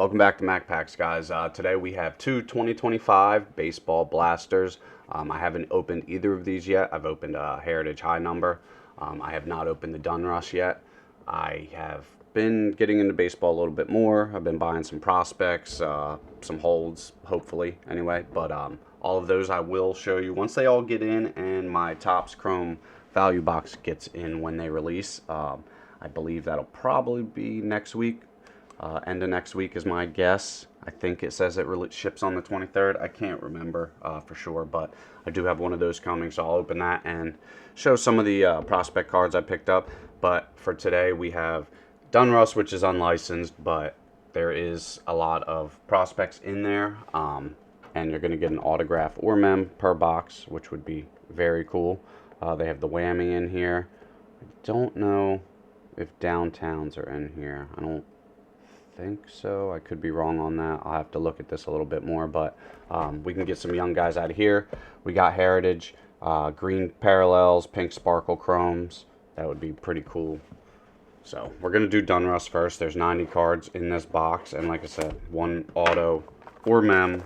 Welcome back to Mac Packs, guys. Today we have two 2025 baseball blasters. I haven't opened either of these yet. I've opened a Heritage High number. I have not opened the Donruss yet. I have been getting into baseball a little bit more. I've been buying some prospects, some holds, hopefully, anyway. But all of those I will show you once they all get in and my Topps Chrome value box gets in when they release. I believe that'll probably be next week. End of next week is my guess. I think it says it really ships on the 23rd. I can't remember for sure, but I do have one of those coming, so I'll open that and show some of the prospect cards I picked up. But for today, we have Donruss, which is unlicensed, but there is a lot of prospects in there, and you're going to get an autograph or mem per box, which would be very cool. They have the whammy in here. I don't know if downtowns are in here. I don't think so. I could be wrong on that. I'll have to look at this a little bit more, but we can get some young guys out of here. We got Heritage, green parallels, pink sparkle chromes. That would be pretty cool. So we're going to do Donruss first. There's 90 cards in this box, and like I said, one auto or mem,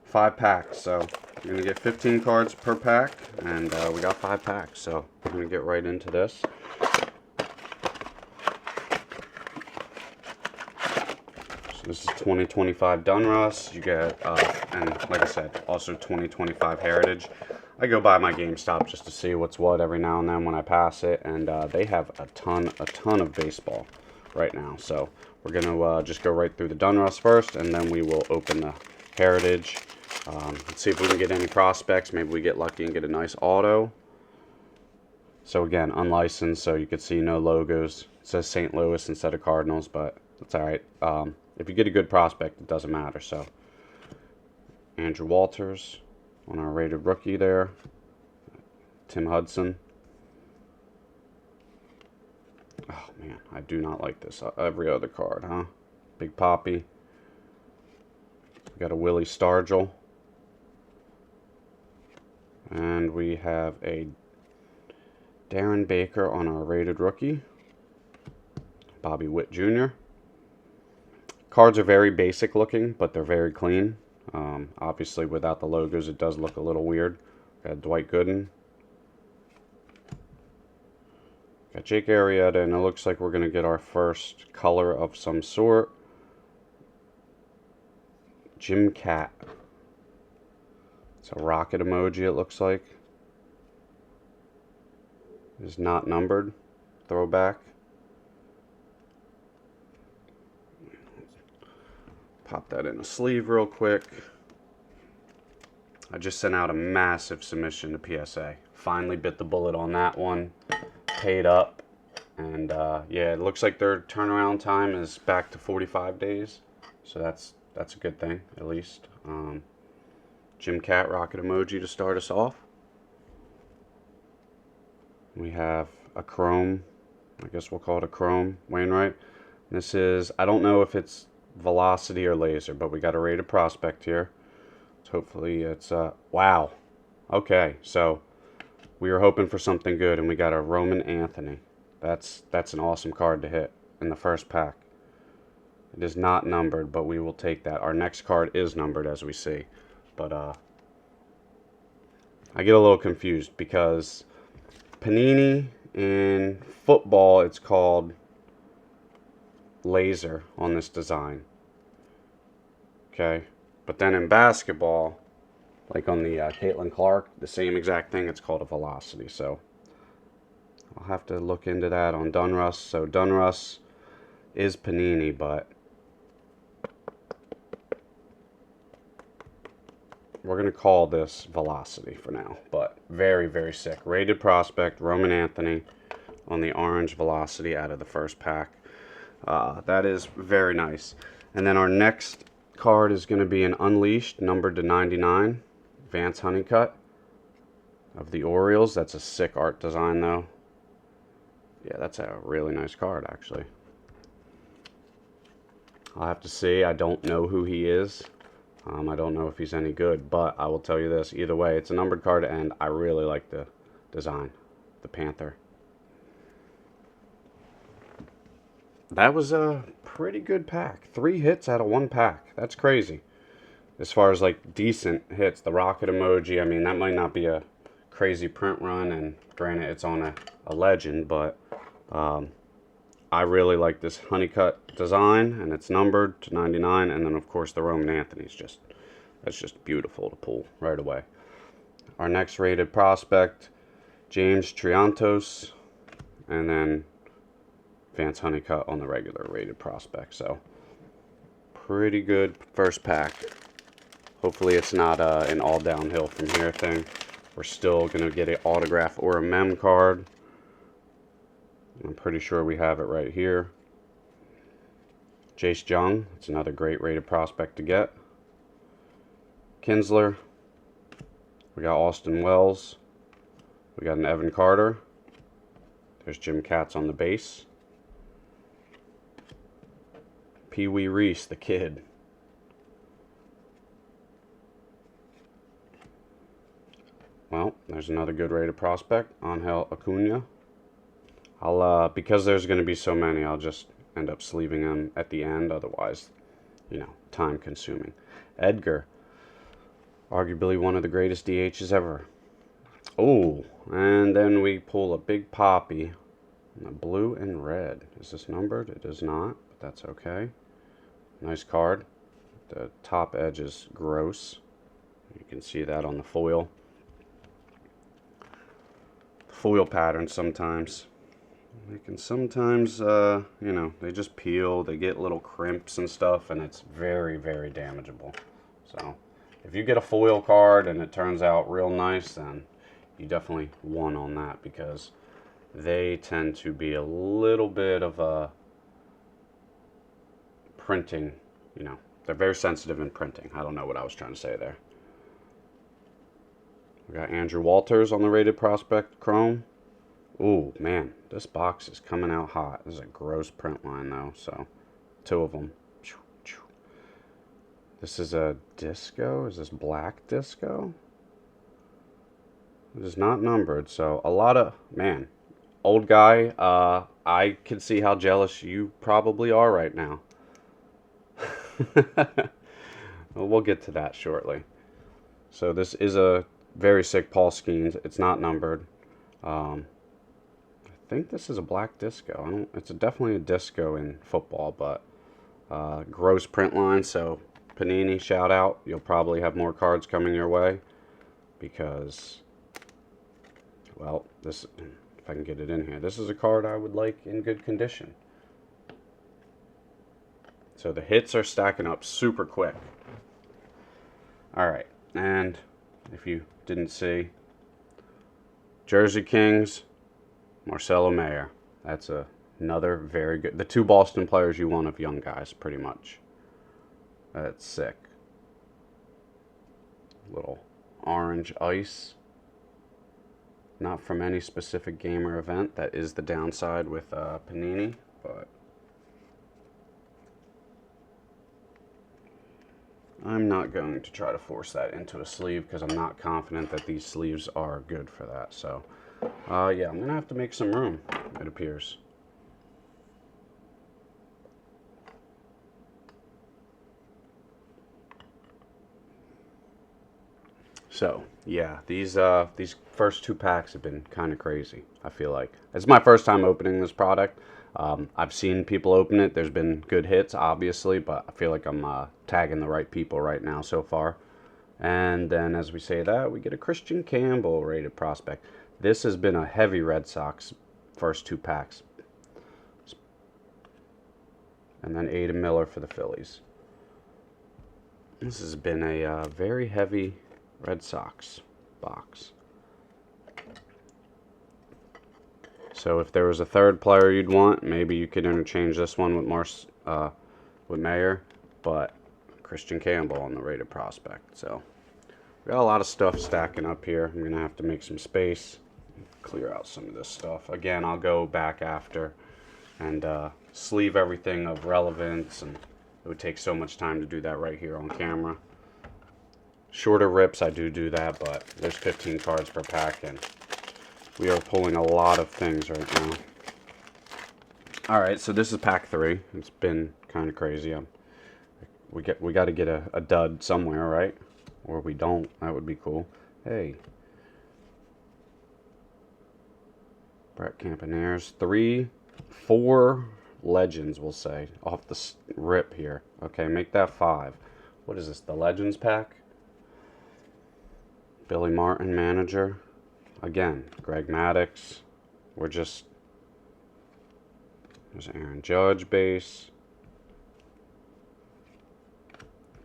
5 packs. So you're going to get 15 cards per pack, and we got 5 packs. So we're going to get right into this. This is 2025 Donruss. You get, and like I said, also 2025 Heritage. I go by my GameStop just to see what's what every now and then when I pass it, and they have a ton of baseball right now. So we're gonna just go right through the Donruss first, and then we will open the Heritage. Let's see if we can get any prospects. Maybe we get lucky and get a nice auto. So again, unlicensed, so you can see no logos. It says St. Louis instead of Cardinals, but that's all right. If you get a good prospect, it doesn't matter. So Andrew Walters on our rated rookie there. Tim Hudson. Oh man, I do not like this. Every other card, huh? Big Poppy. We got a Willie Stargell. And we have a Darren Baker on our rated rookie. Bobby Witt Jr. Cards are very basic looking, but they're very clean. Obviously, without the logos, it does look a little weird. Got Dwight Gooden. Got Jake Arrieta, and it looks like we're going to get our first color of some sort. Jim Cat. It's a rocket emoji, it looks like. It is not numbered. Throwback. Pop that in a sleeve real quick. I just sent out a massive submission to PSA. Finally bit the bullet on that one. Paid up. And yeah, it looks like their turnaround time is back to 45 days. So that's a good thing, at least. Jim Cat rocket emoji to start us off. We have a chrome. I guess we'll call it a chrome. Wainwright. This is, I don't know if it's velocity or laser, but we got a rated prospect here. So hopefully it's wow. Okay, so we were hoping for something good, and we got a Roman Anthony. That's an awesome card to hit in the first pack. It is not numbered, but we will take that. Our next card is numbered, as we see, but I get a little confused because Panini in football it's called laser on this design. Okay, but then in basketball, like on the Caitlin Clark, the same exact thing, it's called a velocity. So I'll have to look into that on Donruss. So Donruss is Panini, but we're going to call this velocity for now. But very sick. Rated prospect, Roman Anthony on the orange velocity out of the first pack. That is very nice. And then our next card is going to be an Unleashed, numbered to 99, Vance Honeycutt of the Orioles. That's a sick art design, though. Yeah, that's a really nice card, actually. I'll have to see. I don't know who he is. I don't know if he's any good, but I will tell you this. Either way, it's a numbered card, and I really like the design, the Panther. that was a pretty good pack. 3 hits out of 1 pack. That's crazy. As far as like decent hits, the rocket emoji, I mean, that might not be a crazy print run, and granted it's on a legend, but I really like this honeycut design, and it's numbered to 99, and then of course the Roman Anthony's that's just beautiful to pull right away. Our next rated prospect, James Triantos, and then Vance Honeycutt on the regular rated prospect. So pretty good first pack. Hopefully it's not an all downhill from here thing. We're still going to get an autograph or a mem card. I'm pretty sure we have it right here. Jace Jung, it's another great rated prospect to get. Kinsler. We got Austin Wells. We got an Evan Carter. There's Jim Katz on the base. Pee Wee Reese, the kid. Well, there's another good rated prospect, Angel Acuna. Because there's going to be so many, I'll just end up sleeving them at the end. Otherwise, time consuming. Edgar, arguably one of the greatest DHs ever. Oh, and then we pull a big poppy. Blue and red. Is this numbered? It is not, but that's okay. Nice card. The top edge is gross. You can see that on the foil. Foil patterns sometimes. They can sometimes, they just peel. They get little crimps and stuff, and it's very, very damageable. So, if you get a foil card and it turns out real nice, then you definitely won on that, because they tend to be a little bit of a printing, they're very sensitive in printing. I don't know what I was trying to say there. We got Andrew Walters on the rated prospect chrome. Ooh, man, this box is coming out hot. This is a gross print line though, so 2 of them. This is a disco. Is this black disco? It is not numbered, so a lot of, man, old guy, I can see how jealous you probably are right now. Well, we'll get to that shortly. So this is a very sick Paul Skeens. It's not numbered. I think this is a black disco. It's definitely a disco in football, but gross print line. So Panini, shout out. You'll probably have more cards coming your way, because, well, this, if I can get it in here, this is a card I would like in good condition. So the hits are stacking up super quick. All right, and if you didn't see, Jersey Kings, Marcelo Mayer. That's another very good. The 2 Boston players you want of young guys, pretty much. That's sick. Little orange ice. Not from any specific game or event. That is the downside with Panini, but I'm not going to try to force that into a sleeve, because I'm not confident that these sleeves are good for that. So, yeah, I'm going to have to make some room, it appears. So, yeah, these first 2 packs have been kind of crazy, I feel like. It's my first time opening this product. I've seen people open it. There's been good hits, obviously, but I feel like I'm tagging the right people right now so far. And then, as we say that, we get a Christian Campbell rated prospect. This has been a heavy Red Sox first 2 packs. And then Adam Miller for the Phillies. This has been a very heavy Red Sox box. So if there was a third player you'd want, maybe you could interchange this one with Mayer, but Christian Campbell on the rated prospect. So we got a lot of stuff stacking up here. I'm gonna have to make some space, clear out some of this stuff. Again, I'll go back after and sleeve everything of relevance, and it would take so much time to do that right here on camera. Shorter rips, I do that, but there's 15 cards per pack, and we are pulling a lot of things right now. All right, so this is pack 3. It's been kind of crazy. We got to get a dud somewhere, right? Or we don't. That would be cool. Hey, Brett Campaneris, 4 legends, we'll say, off the rip here. Okay, make that 5. What is this? The Legends pack. Billy Martin, manager. Again, Greg Maddux. There's Aaron Judge base.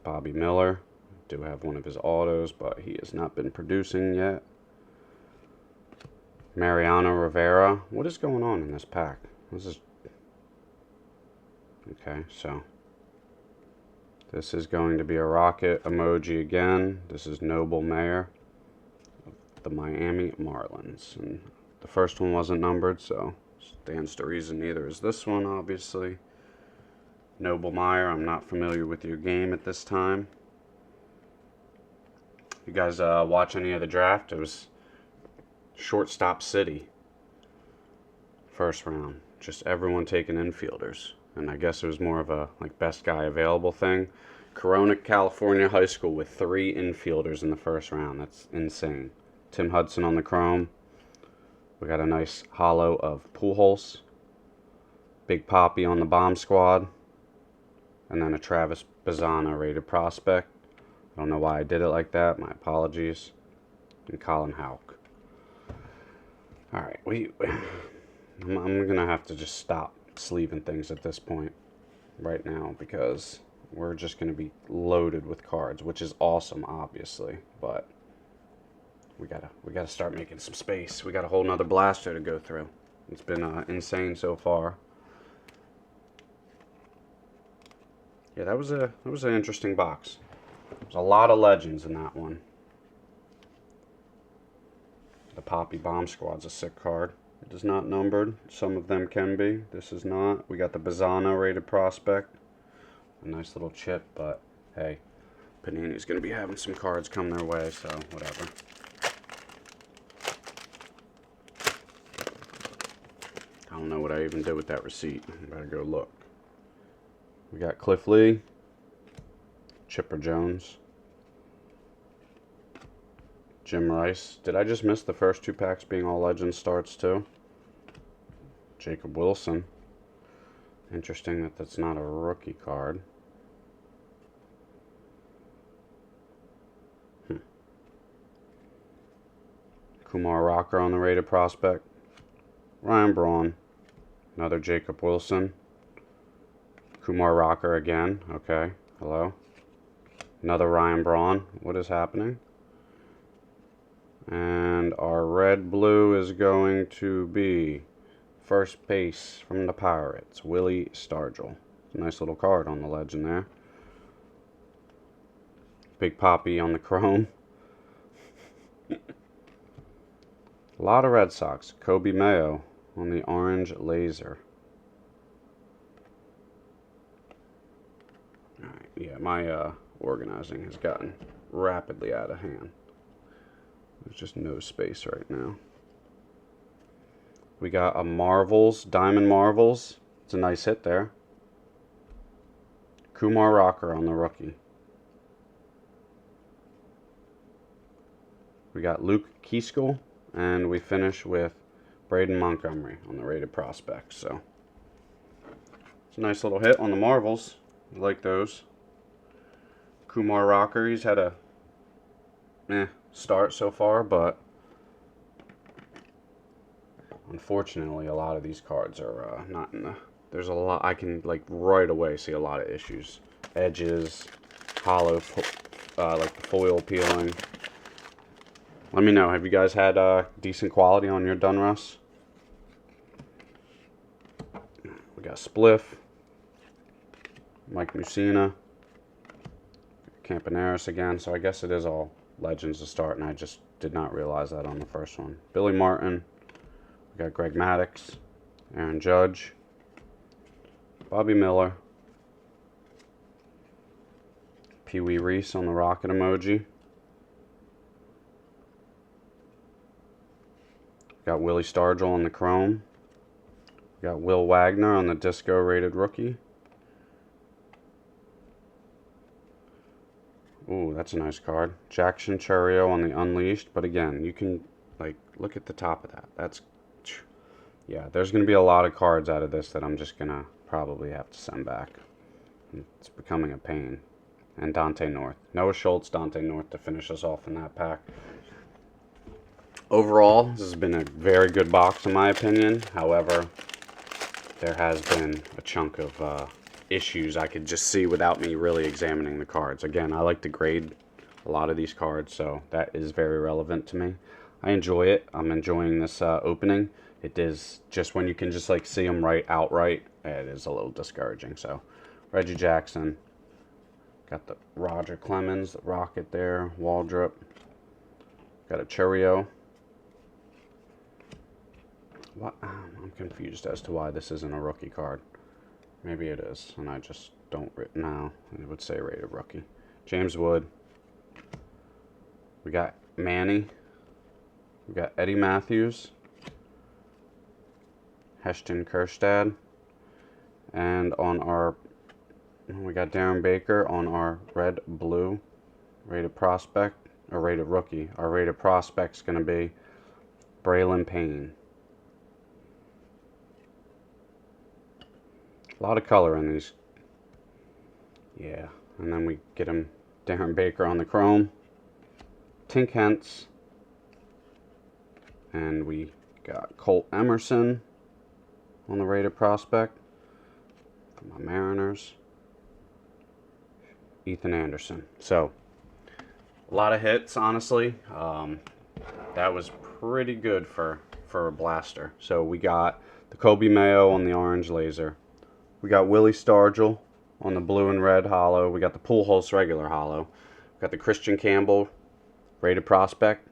Bobby Miller. Do have one of his autos, but he has not been producing yet. Mariano Rivera. What is going on in this pack? This is okay. So this is going to be a rocket emoji again. This is Noble Mayer of the Miami Marlins, and the first one wasn't numbered, so stands to reason neither is this one, obviously. Noble Meyer, I'm not familiar with your game at this time. You guys watch any of the draft? It was shortstop city. First round. Just everyone taking infielders. And I guess it was more of a like best guy available thing. Corona, California high school with 3 infielders in the first round. That's insane. Tim Hudson on the chrome. We got a nice hollow of Pujols. Big Papi on the bomb squad. And then a Travis Bazzana rated prospect. I don't know why I did it like that. My apologies. And Colin Houck. Alright, I'm going to have to just stop sleeving things at this point right now, because we're just going to be loaded with cards, which is awesome, obviously, but we gotta start making some space. We got a whole nother blaster to go through. It's been insane so far. Yeah, that was an interesting box. There's a lot of legends in that one. The Papi Bomb Squad's a sick card. It is not numbered. Some of them can be. This is not. We got the Bazzana rated prospect. A nice little chip, but hey, Panini's going to be having some cards come their way, so whatever. I don't know what I even did with that receipt. I better go look. We got Cliff Lee, Chipper Jones, Jim Rice. Did I just miss the first 2 packs being all legend starts too? Jacob Wilson. Interesting that that's not a rookie card. Kumar Rocker on the rated prospect. Ryan Braun. Another Jacob Wilson. Kumar Rocker again. Okay. Hello. Another Ryan Braun. What is happening? And our red blue is going to be first base from the Pirates, Willie Stargell. Nice little card on the legend there. Big Papi on the chrome. A lot of Red Sox. Kobe Mayo on the orange laser. Alright, yeah, my organizing has gotten rapidly out of hand. There's just no space right now. We got a Marvels, Diamond Marvels. It's a nice hit there. Kumar Rocker on the rookie. We got Luke Keiskell, and we finish with Braden Montgomery on the rated prospects. So it's a nice little hit on the Marvels. I like those. Kumar Rocker, he's had a start so far, but unfortunately a lot of these cards are not in the... There's a lot, I can like right away see a lot of issues. Edges, hollow, like the foil peeling. Let me know, have you guys had decent quality on your Dunruss? We got Spliff, Mike Mussina, Campaneris again, so I guess it is all legends to start, and I just did not realize that on the first one. Billy Martin, we got Greg Maddux, Aaron Judge, Bobby Miller, Pee Wee Reese on the rocket emoji. Got Willie Stargell on the chrome. Got Will Wagner on the Disco rated rookie. Ooh, that's a nice card. Jackson Churio on the Unleashed. But again, you can, like, look at the top of that. That's, yeah, there's going to be a lot of cards out of this that I'm just going to probably have to send back. It's becoming a pain. And Dante North. Noah Schultz, Dante North to finish us off in that pack. Overall, this has been a very good box in my opinion. However, there has been a chunk of issues I could just see without me really examining the cards. Again, I like to grade a lot of these cards, so that is very relevant to me. I enjoy it. I'm enjoying this opening. It is just when you can just like see them right outright, it is a little discouraging. So, Reggie Jackson, got the Roger Clemens, the Rocket there, Waldrop, got a Churio. What? I'm confused as to why this isn't a rookie card. Maybe it is, and I just don't. No, it would say rated rookie. James Wood. We got Manny. We got Eddie Matthews. Heston Kjerstad. And on our, we got Darren Baker on our red blue rated prospect or rated rookie. Our rated prospect's going to be Braylon Payne. A lot of color in these. Yeah, and then we get him Darren Baker on the chrome. Tink Hence. And we got Colt Emerson on the rated prospect for my Mariners. Ethan Anderson. So, a lot of hits, honestly. That was pretty good for a blaster. So we got the Kobe Mayo on the orange laser. We got Willie Stargell on the blue and red holo. We got the Pujols regular holo. We got the Christian Campbell rated prospect.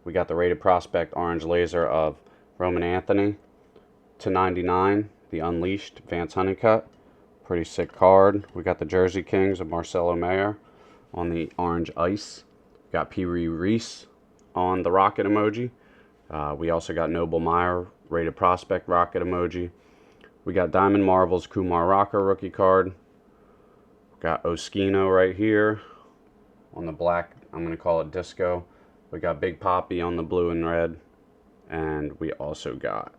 We got the rated prospect orange laser of Roman Anthony /99. The Unleashed Vance Honeycutt. Pretty sick card. We got the Jersey Kings of Marcelo Mayer on the orange ice. We got Pee Wee Reese on the rocket emoji. We also got Noble Meyer rated prospect rocket emoji. We got Diamond Marvel's Kumar Rocker rookie card. Got Oskino right here on the black, I'm going to call it disco. We got Big Papi on the blue and red. And we also got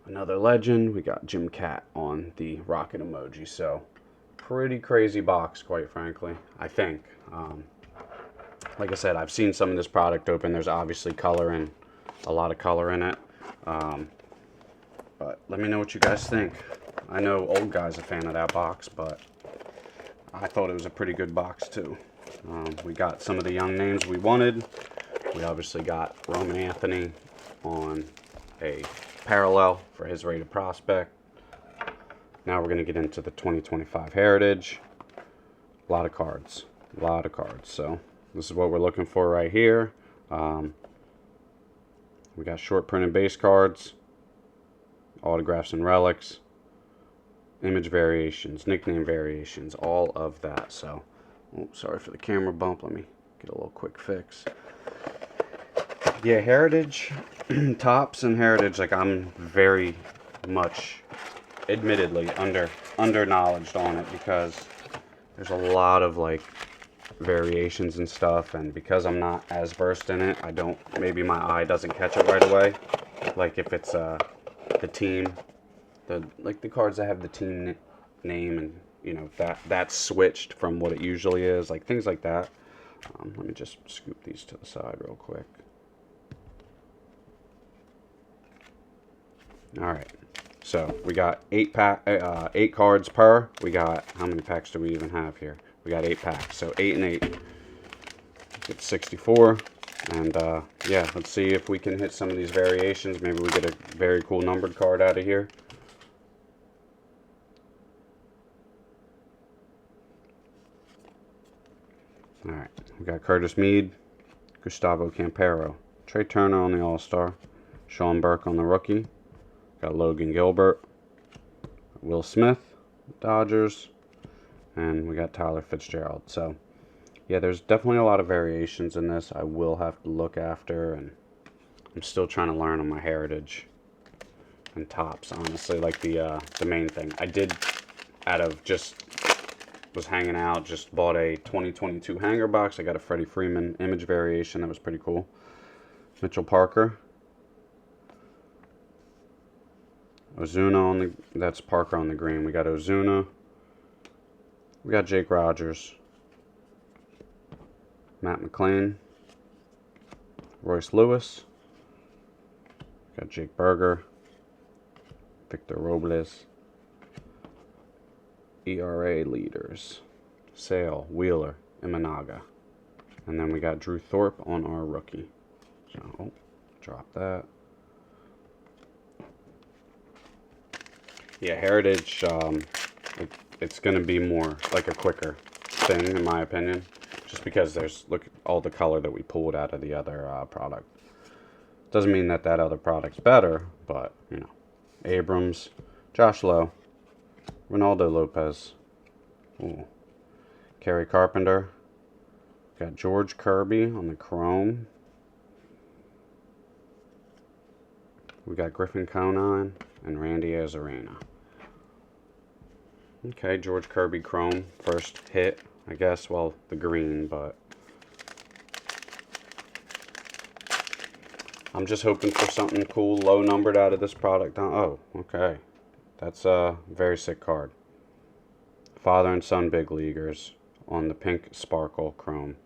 another legend. We got Jim Cat on the rocket emoji. So, pretty crazy box, quite frankly, I think. Like I said, I've seen some of this product open. There's obviously color and a lot of color in it. But let me know what you guys think. I know old guy's a fan of that box, but I thought it was a pretty good box too. We got some of the young names we wanted. We obviously got Roman Anthony on a parallel for his rated prospect. Now we're going to get into the 2025 Heritage. A lot of cards. A lot of cards. So this is what we're looking for right here. We got short printed base cards, autographs and relics, image variations, nickname variations, all of that. So, oh, sorry for the camera bump. Let me get a little quick fix. Yeah, Heritage, Topps and Heritage, like I'm very much, admittedly, under knowledged on it because there's a lot of like variations and stuff, and because I'm not as versed in it, I don't, maybe my eye doesn't catch it right away. Like if it's the team, like the cards that have the team name and you know that's switched from what it usually is, like things like that. Let me just scoop these to the side real quick. All right, so we got 8 cards per. We got, how many packs do we even have here? We got 8 packs, so 8 and 8. It's 64, and yeah, let's see if we can hit some of these variations. Maybe we get a very cool numbered card out of here. All right, we got Curtis Mead, Gustavo Campero, Trey Turner on the All-Star, Sean Burke on the rookie. Got Logan Gilbert, Will Smith, Dodgers, and we got Tyler Fitzgerald. So, yeah, there's definitely a lot of variations in this. I will have to look after, and I'm still trying to learn on my Heritage and tops, honestly, like the main thing. I did, out of just was hanging out, just bought a 2022 hanger box. I got a Freddie Freeman image variation that was pretty cool. Mitchell Parker. Ozuna on the, that's Parker on the green. We got Ozuna. We got Jake Rogers. Matt McClain. Royce Lewis. Got Jake Berger. Victor Robles. ERA leaders. Sale, Wheeler, Imanaga. And then we got Drew Thorpe on our rookie. So, drop that. Yeah, Heritage, it's going to be more like a quicker thing, in my opinion. Just because there's, look at all the color that we pulled out of the other product. Doesn't mean that that other product's better, but, you know. Abrams, Josh Lowe, Ronaldo Lopez, ooh. Kerry Carpenter, got George Kirby on the chrome. We got Griffin Conine and Randy Arozarena. Okay, George Kirby chrome, first hit, I guess, well, the green, but I'm just hoping for something cool, low numbered out of this product. Oh, okay. That's a very sick card. Father and son big leaguers on the pink sparkle chrome.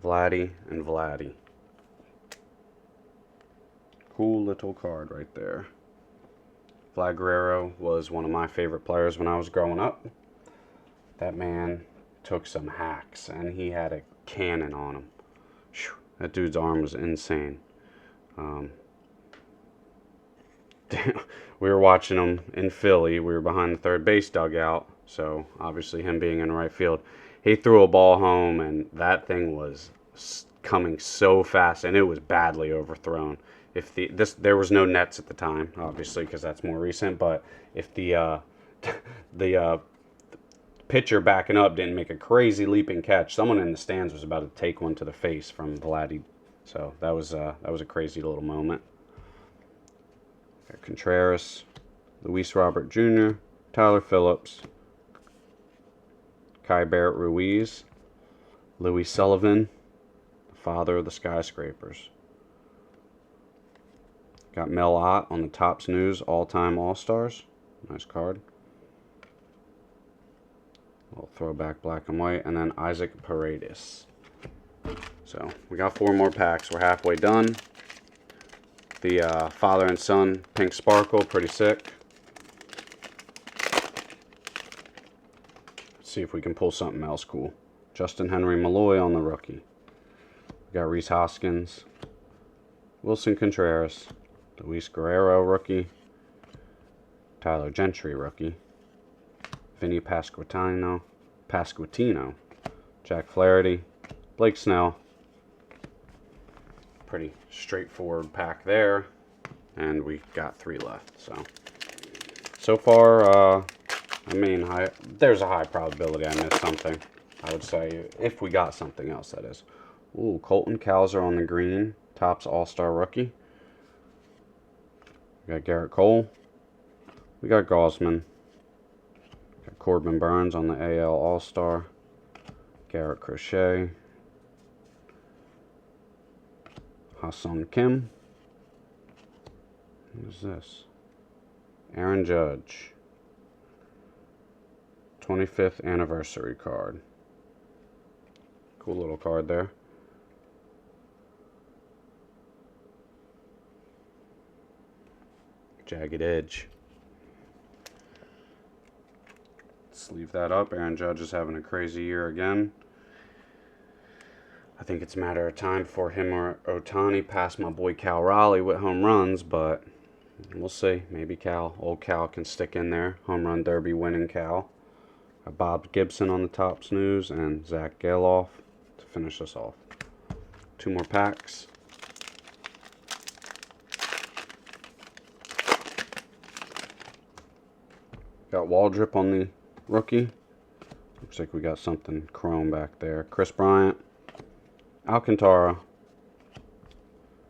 Vladdy and Vladdy. Cool little card right there. Vlad Guerrero was one of my favorite players when I was growing up. That man took some hacks, and he had a cannon on him. Whew, that dude's arm was insane. We were watching him in Philly. We were behind the third base dugout, so obviously him being in right field, he threw a ball home, and that thing was coming so fast, and it was badly overthrown. If there was no nets at the time, obviously, because that's more recent. But if the pitcher backing up didn't make a crazy leaping catch, someone in the stands was about to take one to the face from Vladdy. So that was a crazy little moment. Got Contreras, Luis Robert Jr., Tyler Phillips, Kai Barrett Ruiz, Louis Sullivan, the father of the skyscrapers. Got Mel Ott on the Topps News All-Time All-Stars. Nice card. A little throwback black and white. And then Isaac Paredes. So, we got 4 more packs. We're halfway done. The father and son pink sparkle, pretty sick. Let's see if we can pull something else cool. Justin Henry Malloy on the rookie. We got Rhys Hoskins, Wilson Contreras, Luis Guerrero rookie, Tyler Gentry rookie, Vinny Pasquantino, Jack Flaherty, Blake Snell. Pretty straightforward pack there, and we got 3 left. So far, I mean, there's a high probability I missed something. I would say if we got something else, that is. Ooh, Colton Cowser on the green, Topps All-Star rookie. We got Garrett Cole. We got Gaussman. Got Corbin Burns on the AL All-Star. Garrett Crochet. Ha-Sung Kim. What is this? Aaron Judge. 25th anniversary card. Cool little card there. Jagged edge. Let's leave that up. Aaron Judge is having a crazy year again. I think it's a matter of time before him or Ohtani pass my boy Cal Raleigh with home runs, but we'll see. Maybe old Cal can stick in there. Home run derby winning Cal. Got Bob Gibson on the Topps News and Zach Geloff to finish us off. 2 more packs. Got Waldrip on the rookie. Looks like we got something chrome back there. Chris Bryant, Alcantara,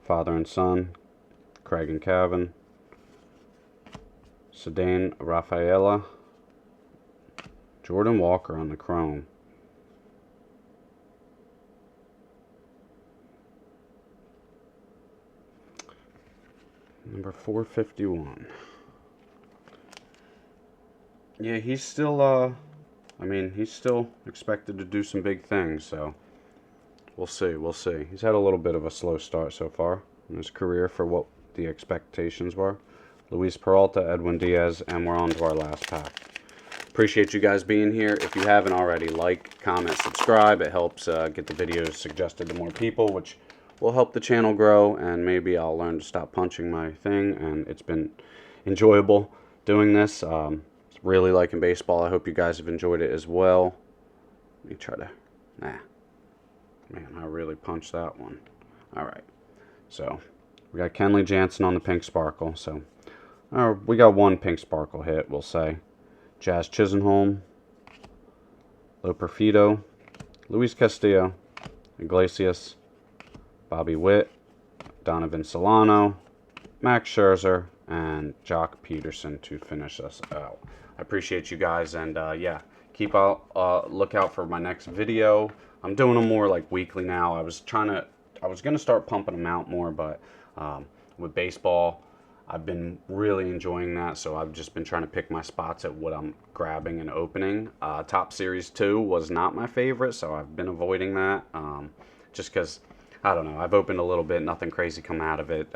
father and son, Craig and Kevin, Sedan Rafaela, Jordan Walker on the chrome. Number 451. Yeah, he's still, he's still expected to do some big things, so we'll see, we'll see. He's had a little bit of a slow start so far in his career for what the expectations were. Luis Peralta, Edwin Diaz, and we're on to our last pack. Appreciate you guys being here. If you haven't already, like, comment, subscribe. It helps get the videos suggested to more people, which will help the channel grow, and maybe I'll learn to stop punching my thing, and it's been enjoyable doing this. Really liking baseball. I hope you guys have enjoyed it as well. Let me try to, man, I really punched that one. All right, so we got Kenley Jansen on the pink sparkle, so we got one pink sparkle hit, we'll say. Jazz Chisholm, Loperfido, Luis Castillo, Iglesias, Bobby Witt, Donovan Solano, Max Scherzer, and Jock Peterson to finish us out. I appreciate you guys, and yeah, keep out lookout for my next video. I'm doing them more like weekly now. I was gonna start pumping them out more, but with baseball, I've been really enjoying that, so I've just been trying to pick my spots at what I'm grabbing and opening. Top Series 2 was not my favorite, so I've been avoiding that, just because, I don't know, I've opened a little bit, nothing crazy come out of it.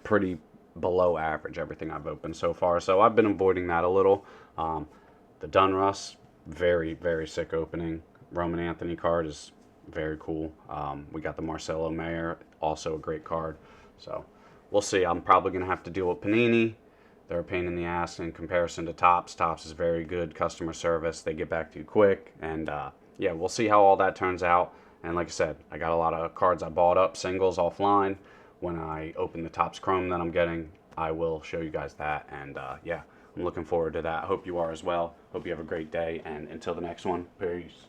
Pretty below average, everything I've opened so far, so I've been avoiding that a little. The Donruss, very, very sick opening. Roman Anthony card is very cool. We got the Marcelo Mayer, also a great card, so we'll see. I'm probably going to have to deal with Panini. They're a pain in the ass in comparison to Topps. Topps is very good customer service. They get back to you quick. And yeah, we'll see how all that turns out. And like I said, I got a lot of cards I bought up, singles offline. When I open the Topps Chrome that I'm getting, I will show you guys that. And yeah, I'm looking forward to that. I hope you are as well. Hope you have a great day. And until the next one, peace.